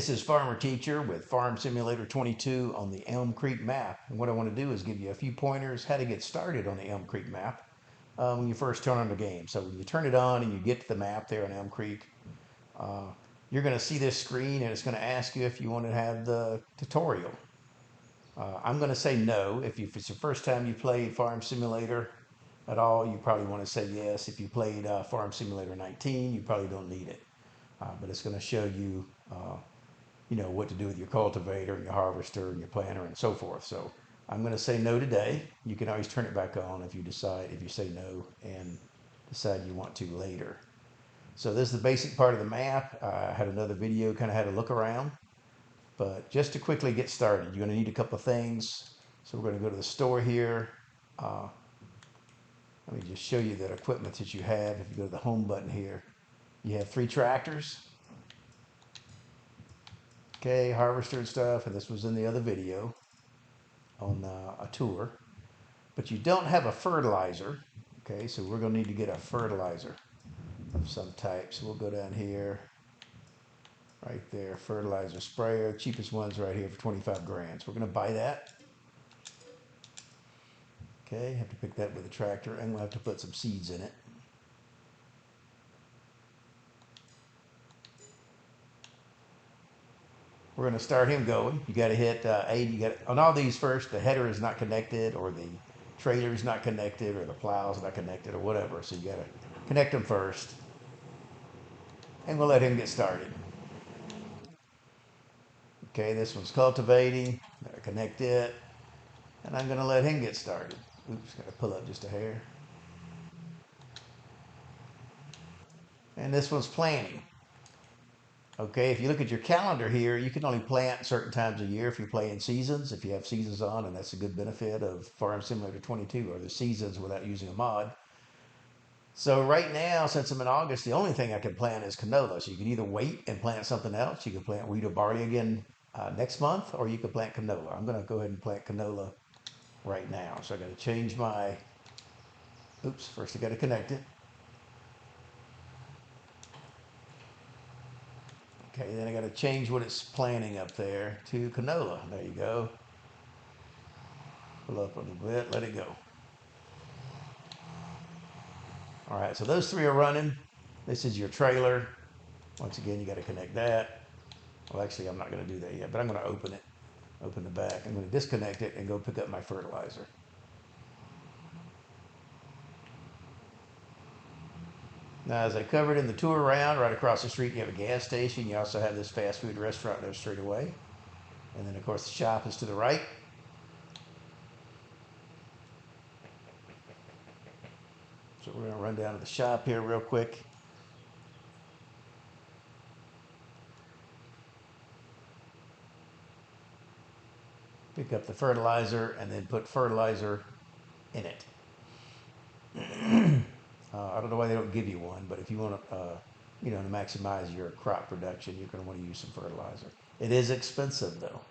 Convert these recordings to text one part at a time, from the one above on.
This is Farmer Teacher with Farm Simulator 22 on the Elmcreek map. And what I want to do is give you a few pointers how to get started on the Elmcreek map when you first turn on the game. So when you turn it on and you get to the map there on Elmcreek, you're going to see this screen and it's going to ask you if you want to have the tutorial. I'm going to say no. If it's your first time you played Farm Simulator at all, you probably want to say yes. If you played Farm Simulator 19, you probably don't need it. But it's going to show you what to do with your cultivator and your harvester and your planter and so forth. So I'm going to say no today. You can always turn it back on if you say no and decide you want to later. So this is the basic part of the map. I had another video kind of had a look around, but just to quickly get started, you're going to need a couple of things. So we're going to go to the store here. Let me just show you the equipment that you have. If you go to the home button here, you have 3 tractors. Okay, harvester and stuff, and this was in the other video on a tour. But you don't have a fertilizer, okay, so we're going to need to get a fertilizer of some type. So we'll go down here, right there, fertilizer sprayer. Cheapest one's right here for 25 grand. So we're going to buy that. Okay, have to pick that with a tractor, and we'll have to put some seeds in it. We're going to start him going. You got to hit A. You got on all these first. The header is not connected, or the trailer is not connected, or the plow is not connected, or whatever. So you got to connect them first, and we'll let him get started. Okay, this one's cultivating. Got to connect it, and I'm going to let him get started. Oops, got to pull up just a hair. And this one's planting. Okay, if you look at your calendar here, you can only plant certain times a year if you're playing seasons, if you have seasons on, and that's a good benefit of Farm Simulator 22, or the seasons without using a mod. So right now, since I'm in August, the only thing I can plant is canola. So you can either wait and plant something else. You can plant wheat or barley again next month, or you can plant canola. I'm going to go ahead and plant canola right now. So I got to change my, oops, first I got to connect it. Okay, then I got to change what it's planting up there to canola. There you go. Pull up a little bit, let it go. All right, so those 3 are running. This is your trailer. Once again, you got to connect that. Well, actually, I'm not going to do that yet, but I'm going to open it. Open the back. I'm going to disconnect it and go pick up my fertilizer. Now, as I covered in the tour around, right across the street, you have a gas station. You also have this fast food restaurant there straight away. And then, of course, the shop is to the right. So we're going to run down to the shop here real quick. Pick up the fertilizer and then put fertilizer in it. I don't know why they don't give you one, but if you want to, to maximize your crop production, you're going to want to use some fertilizer. It is expensive, though.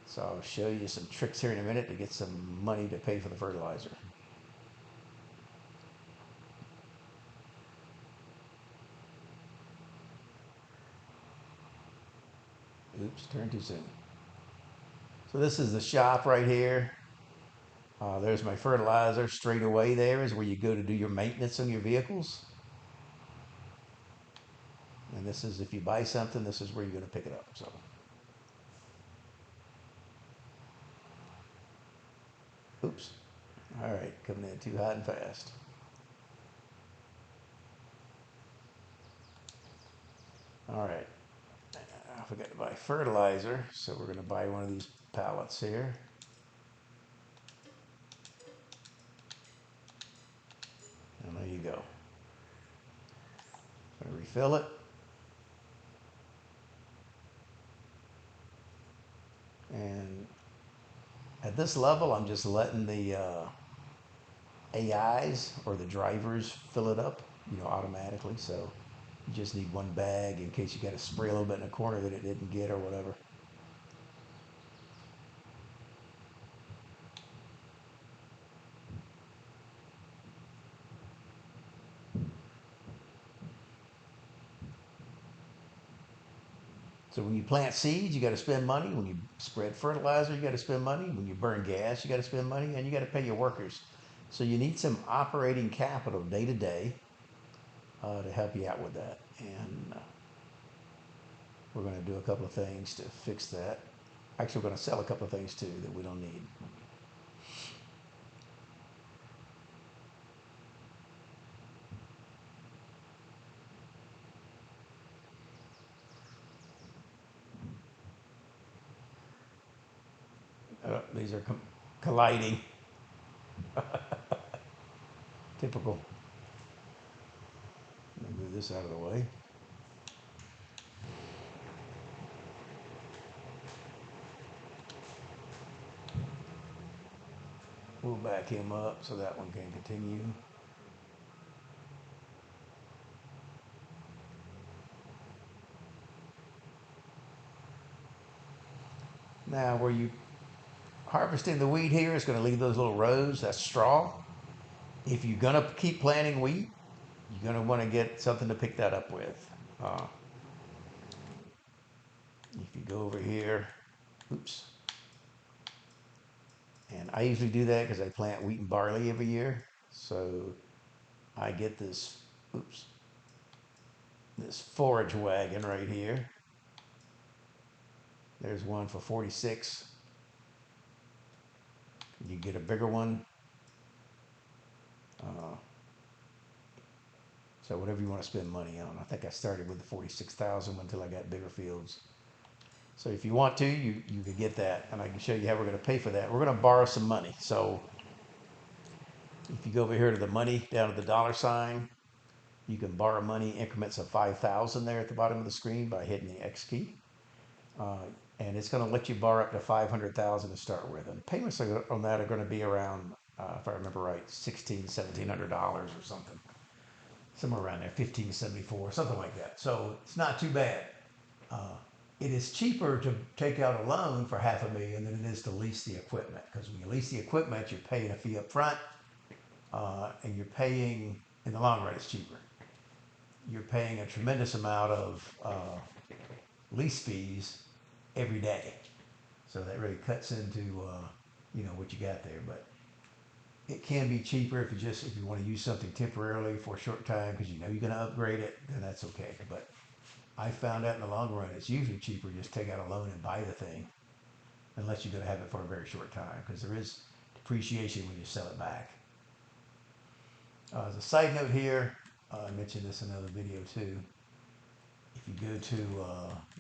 So I'll show you some tricks here in a minute to get some money to pay for the fertilizer. Oops, turned too soon. So this is the shop right here. There's my fertilizer. Straight away there is where you go to do your maintenance on your vehicles. And this is, if you buy something, this is where you're going to pick it up. So, oops. All right, coming in too hot and fast. All right. I forgot to buy fertilizer, so we're going to buy one of these pallets here. And there you go. I'm going to refill it. And at this level, I'm just letting the AIs or the drivers fill it up, automatically. So you just need one bag in case you got to spray a little bit in a corner that it didn't get or whatever. So when you plant seeds, you got to spend money. When you spread fertilizer, you got to spend money. When you burn gas, you got to spend money, and you got to pay your workers. So you need some operating capital day to day to help you out with that. And we're going to do a couple of things to fix that. Actually, we're going to sell a couple of things too that we don't need. These are colliding. Typical. Let me move this out of the way. We'll back him up so that one can continue. Now, where you harvesting the wheat here is going to leave those little rows. That's straw. If you're going to keep planting wheat, you're going to want to get something to pick that up with. If you go over here, oops. And I usually do that because I plant wheat and barley every year. So I get this, oops, this forage wagon right here. There's one for 46. You get a bigger one. So whatever you want to spend money on. I think I started with the 46,000 until I got bigger fields. So if you want to, you could get that, and I can show you how we're going to pay for that. We're going to borrow some money. So if you go over here to the money, down to the dollar sign, you can borrow money increments of 5,000 there at the bottom of the screen by hitting the X key. And it's going to let you borrow up to 500,000 to start with. And payments on that are going to be around, if I remember right, $1,700 or something. Somewhere around there, 1574, something like that. So it's not too bad. It is cheaper to take out a loan for $500,000 than it is to lease the equipment. Because when you lease the equipment, you're paying a fee up front, and you're paying, in the long run, it's cheaper. You're paying a tremendous amount of lease fees every day. So that really cuts into what you got there. But it can be cheaper if you want to use something temporarily for a short time because you know you're going to upgrade it, then that's okay. But I found out in the long run it's usually cheaper just take out a loan and buy the thing, unless you're going to have it for a very short time, because there is depreciation when you sell it back. As a side note here, I mentioned this in another video too. If you go to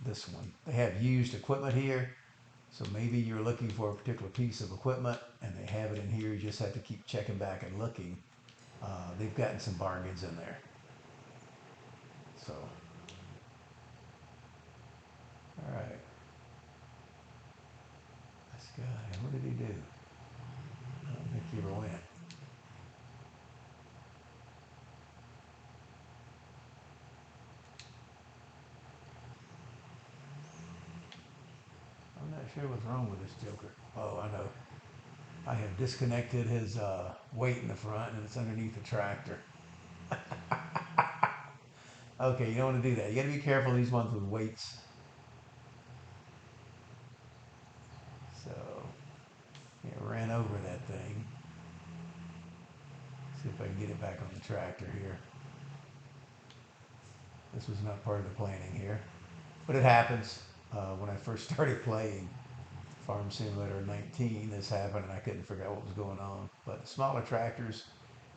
this one, they have used equipment here. So maybe you're looking for a particular piece of equipment and they have it in here. You just have to keep checking back and looking. They've gotten some bargains in there. So, all right. This guy, what did he do? I don't think he ever went. I'm not sure what's wrong with this joker. Oh, I know. I have disconnected his weight in the front and it's underneath the tractor. Okay, you don't want to do that. You got to be careful of these ones with weights. So, yeah, ran over that thing. See if I can get it back on the tractor here. This was not part of the planning here, but it happens. When I first started playing Farm Simulator 19, this happened and I couldn't figure out what was going on. But the smaller tractors,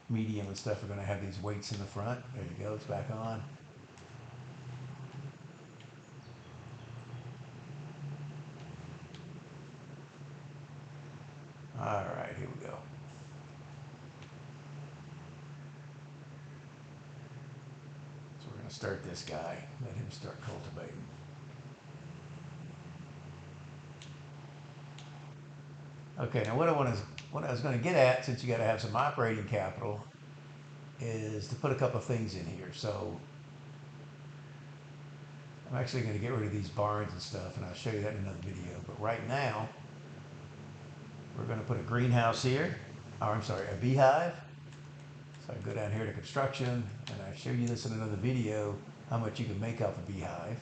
medium and stuff, are going to have these weights in the front. There you go, it's back on. All right, here we go. So we're going to start this guy, let him start cultivating. Okay, now what I was going to get at, since you got to have some operating capital, is to put a couple of things in here. So I'm actually going to get rid of these barns and stuff, and I'll show you that in another video. But right now, we're going to put a greenhouse here, or I'm sorry, a beehive. So I go down here to construction, and I show you this in another video, how much you can make off a beehive.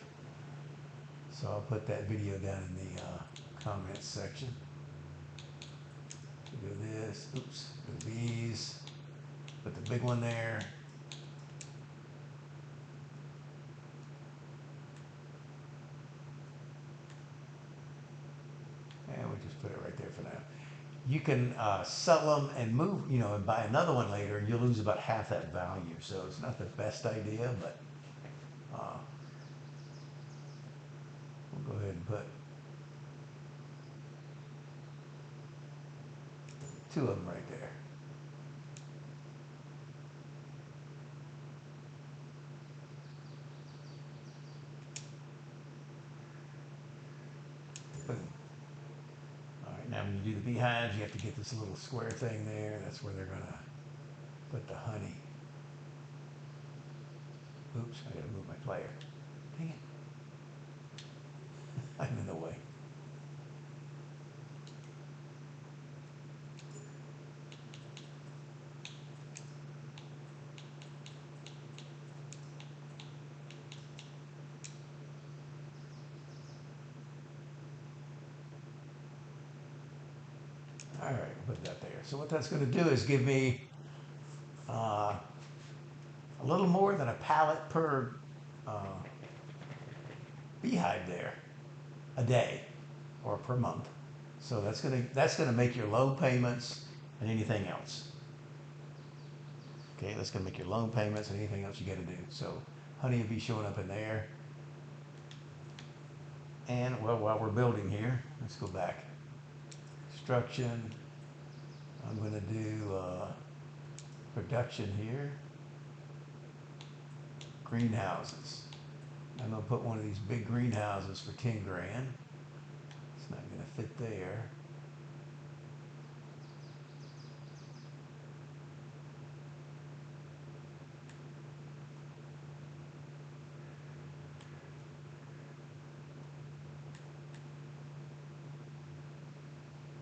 So I'll put that video down in the comments section. Do this, oops, do these, put the big one there. And we'll just put it right there for now. You can sell them and move, and buy another one later, and you'll lose about half that value. So it's not the best idea, but we'll go ahead and put 2 of them right there. Boom. All right, now when you do the beehives, you have to get this little square thing there. That's where they're gonna put the honey. Oops, I gotta move my player. Dang it. I'm in the way. All right, put that there. So what that's going to do is give me a little more than a pallet per beehive there a day or per month. So that's gonna make your loan payments and anything else. Okay, that's gonna make your loan payments and anything else you got to do. So honey will be showing up in there. And well, while we're building here, let's go back. Construction. I'm going to do production here. Greenhouses. I'm going to put one of these big greenhouses for 10 grand. It's not going to fit there.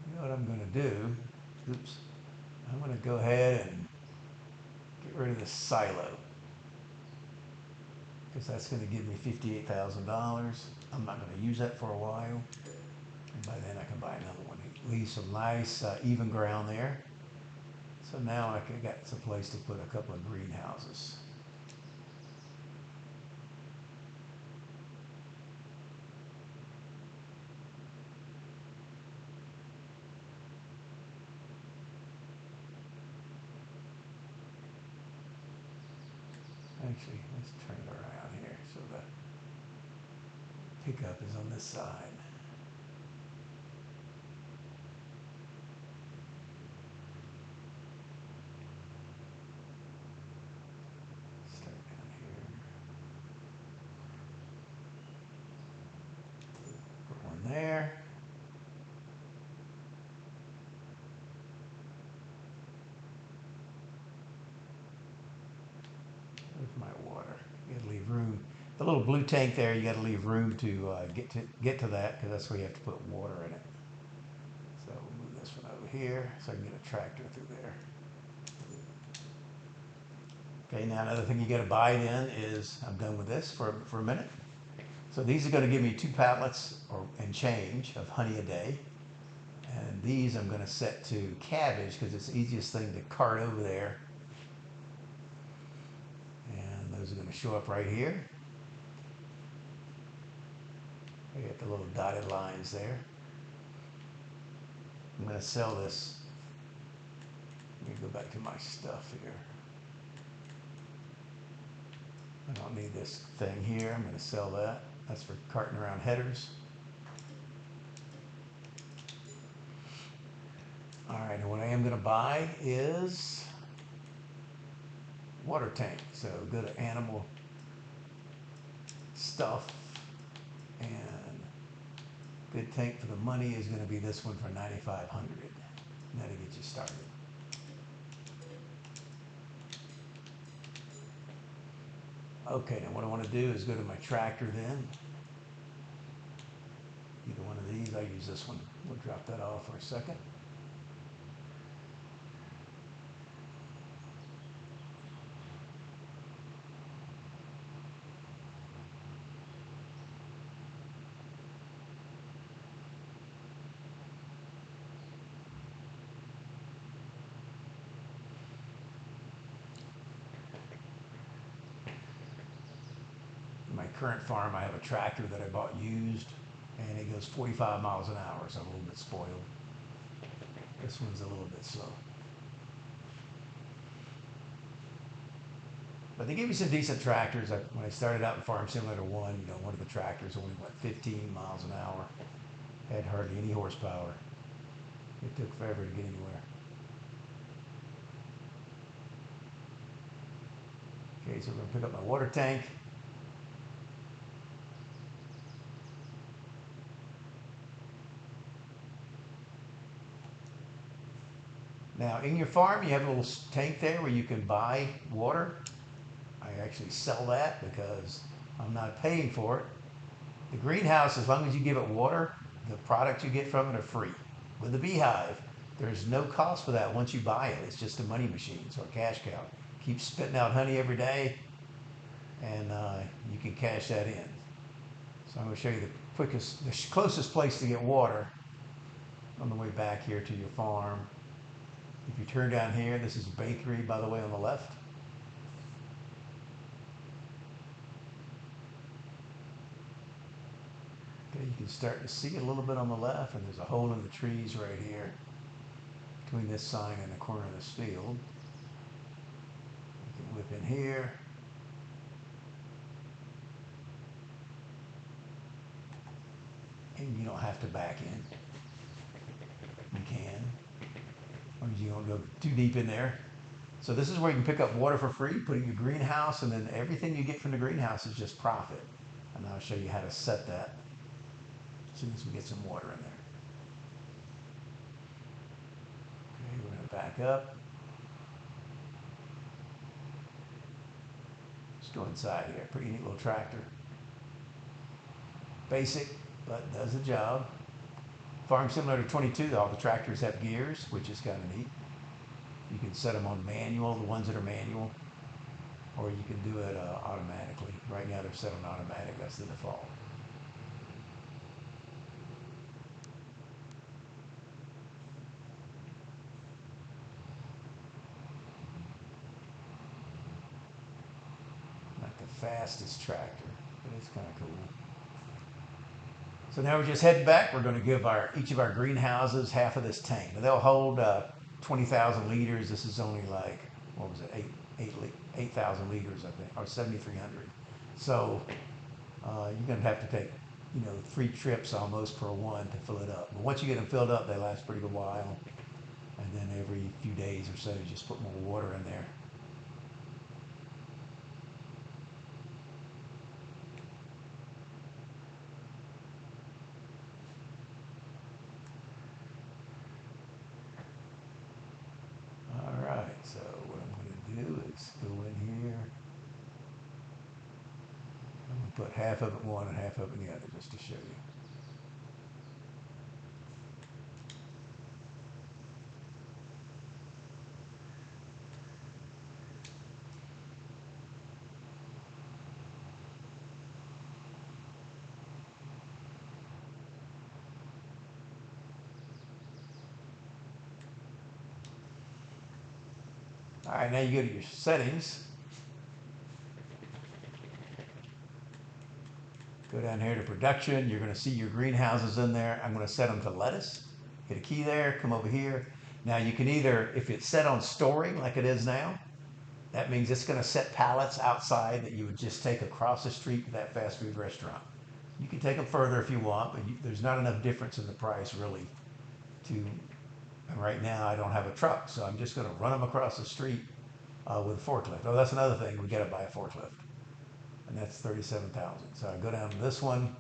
You know what I'm going to do? Oops. I'm going to go ahead and get rid of this silo, because that's going to give me $58,000. I'm not going to use that for a while, and by then I can buy another one. Leave some nice even ground there. So now I got some place to put a couple of greenhouses. Actually, let's turn it around here so the pickup is on this side. Start down here. Put one there. Where's my water? You gotta leave room. The little blue tank there, you gotta leave room to get to that, because that's where you have to put water in it. So we'll move this one over here so I can get a tractor through there. Okay, now another thing you gotta buy then is, I'm done with this for a minute. So these are gonna give me 2 pallets and change of honey a day. And these I'm gonna set to cabbage, because it's the easiest thing to cart over there. And those are gonna show up right here. I got the little dotted lines there. I'm going to sell this. Let me go back to my stuff here. I don't need this thing here. I'm going to sell that. That's for carting around headers. All right, and what I am going to buy is water tank. So go to animal stuff, and good tank for the money is going to be this one for $9,500. That'll get you started. Okay, now what I want to do is go to my tractor then. Either one of these, I use this one. We'll drop that off for a second. current farm, I have a tractor that I bought used, and it goes 45 miles an hour, so I'm a little bit spoiled. This one's a little bit slow. But they give you some decent tractors. When I started out in Farm Simulator 1, one of the tractors only went 15 miles an hour. Had hardly any horsepower. It took forever to get anywhere. Okay, so we're going to pick up my water tank. Now, in your farm, you have a little tank there where you can buy water. I actually sell that because I'm not paying for it. The greenhouse, as long as you give it water, the products you get from it are free. With the beehive, there's no cost for that once you buy it. It's just a money machine, so a cash cow. Keeps spitting out honey every day, and you can cash that in. So I'm going to show you the closest place to get water on the way back here to your farm. If you turn down here, this is a bakery, by the way, on the left. Okay, you can start to see it a little bit on the left, and there's a hole in the trees right here between this sign and the corner of this field. You can whip in here. And you don't have to back in. You can. As long as you don't go too deep in there. So this is where you can pick up water for free, put it in your greenhouse, and then everything you get from the greenhouse is just profit. And I'll show you how to set that as soon as we get some water in there. Okay, we're going to back up. Let's go inside here. Pretty neat little tractor. Basic, but does the job. Farm Simulator 22, all the tractors have gears, which is kind of neat. You can set them on manual, the ones that are manual, or you can do it automatically. Right now they're set on automatic, that's the default. Not the fastest tractor, but it's kind of cool. So now we're just heading back. We're going to give each of our greenhouses half of this tank. Now they'll hold 20,000 liters. This is only like, what was it, 8,000 liters, I think, or 7,300. So you're going to have to take, 3 trips almost per one to fill it up. But once you get them filled up, they last a pretty good while. And then every few days or so, you just put more water in there. So what I'm going to do is go in here. I'm going to put half of it in one and half of it in the other just to show you. All right, now you go to your settings. Go down here to production. You're going to see your greenhouses in there. I'm going to set them to lettuce. Hit a key there, come over here. Now you can either, if it's set on storing like it is now, that means it's going to set pallets outside that you would just take across the street to that fast food restaurant. You can take them further if you want, but there's not enough difference in the price really and right now I don't have a truck, so I'm just going to run them across the street with a forklift. Oh, that's another thing. We got to buy a forklift. And that's 37,000. So I go down to this one,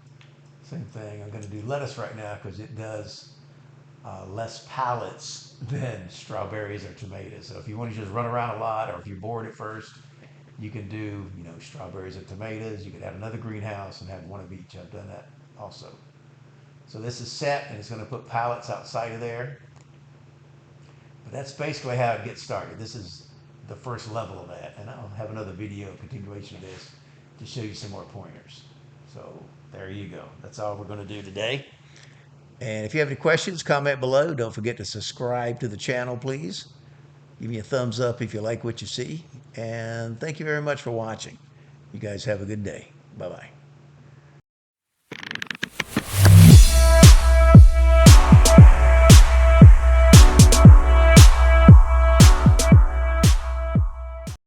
same thing. I'm going to do lettuce right now because it does less pallets than strawberries or tomatoes. So if you want to just run around a lot, or if you're bored at first, you can do, strawberries and tomatoes. You could have another greenhouse and have one of each. I've done that also. So this is set, and it's going to put pallets outside of there. But that's basically how it gets started. This is the first level of that, and I'll have another video continuation of this to show you some more pointers. So there you go. That's all we're going to do today. And if you have any questions, comment below. Don't forget to subscribe to the channel, please. Give me a thumbs up if you like what you see. And thank you very much for watching. You guys have a good day. Bye-bye.